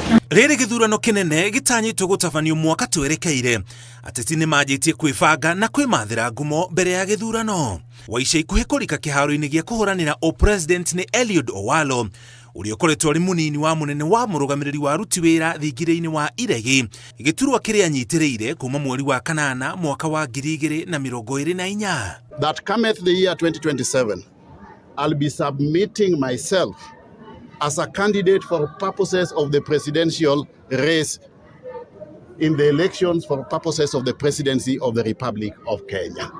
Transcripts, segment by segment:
Rĩrĩ gĩthurano kĩnene gĩtanyĩtwo gũtabanio mwaka twerekeire, ateti nĩ manjĩtie kwĩbanga na kwĩmathĩra ngumo mbere ya gĩthurano. Wa ica ikuhĩ kũrika kĩharo-inĩ gĩa kũhũranĩra o-president nĩ Eliud Owalo, ũrĩa ũkoretwo arĩ mũnini wa mũnene wa mũrũgamĩrĩri wa aruti wĩra thingira-inĩ wa iregi, gĩturwa kĩrĩa anyitĩrĩire kuma mweri wa kanana mwaka wa 2024. That cometh the year 2027, I'll be submitting myself as a candidate for purposes of the presidential race in the elections for purposes of the presidency of the Republic of Kenya.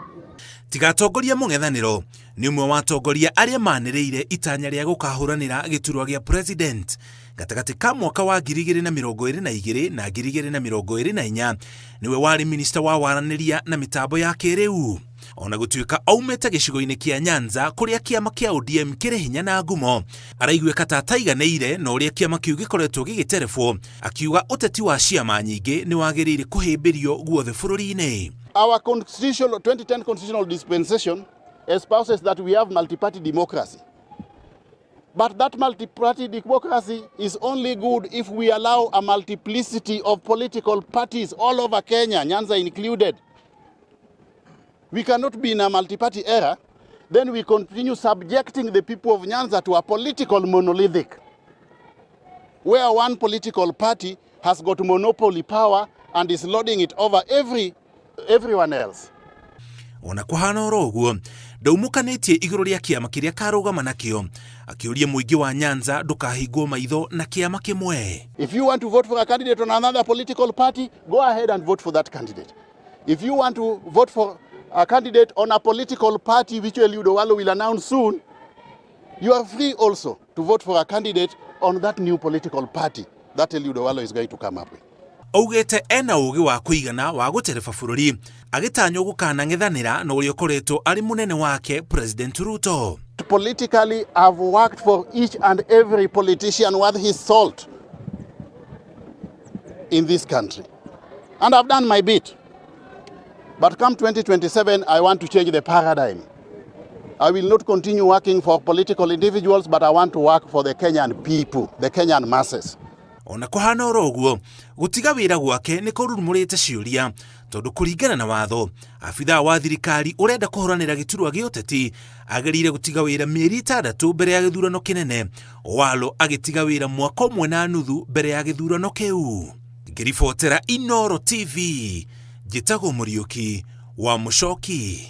Tiga atongoria mũng'ethanĩro nĩ ũmwe wa atongoria arĩa manĩrĩire itanya rĩa gũkahũranĩra gĩturwa gĩa president gatagatĩ ka mwaka wa 2022 na 2024. Nĩwe warĩ minista wa waranĩria na mĩtambo ya kĩrĩu. Ona gũtuĩka aumĩte gĩcigo-inĩ kĩa Nyanza kũrĩa kĩama kĩa ODM kĩrĩ hinya na ngumo, araiguĩka ta ataiganĩire na ũrĩa kĩama kĩu gĩkoretwo gĩgĩterebwo, akiuga ũteti wa ciama nyingĩ nĩ wagĩrĩire kũhĩmbĩrio guothe bũrũri-inĩ. Our 2010 constitutional dispensation espouses that we have multi-party democracy. But that multi-party democracy is only good if we allow a multiplicity of political parties all over Kenya, Nyanza included. We cannot be in a multi-party era, then we continue subjecting the people of Nyanza to a political monolithic, where one political party has got monopoly power and is lording it over everyone else. Ona kũhana oro ũguo, ndaumũkanĩtie igũrũ rĩa kĩama kĩrĩa karũgama nakĩo, akĩũria mũingĩ wa Nyanza ndũkahingwo maitho na kĩama kĩmwe. If you want to vote for a candidate on another political party, go ahead and vote for that candidate. If you want to vote for a candidate on a political party which Eliud Owalo will announce soon, you are free also to vote for a candidate on that new political party that Eliud Owalo is going to come up with. Augĩte ena ũgĩ wa kũigana wa gũtereba bũrũri, agĩtanywo gũkanang'ethanĩra na ũrĩa ũkoretwo arĩ mũnene wake President Ruto. Politically, I've worked for each and every politician worth his salt in this country. And I've done my bit. But come 2027, I want to change the paradigm. I will not continue working for political individuals, but I want to work for the Kenyan people, the Kenyan masses. Ona kũhana oro ũguo, gũtiga wĩra gwake nĩ kũrurumũrĩte ciũria, tondũ kũringana na watho, abithaa wa thirikari ũrenda kũhũranĩra gĩturwa gĩa ũteti agerire gũtiga wĩra mĩeri 6 mbere ya gĩthurano kĩnene. Owalo agĩtiga wĩra mwaka ũmwe na nuthu mbere ya gĩthurano kĩu. Ngĩribotera Inooro TV, njĩtagwo Mũriũki wa Mũchoki.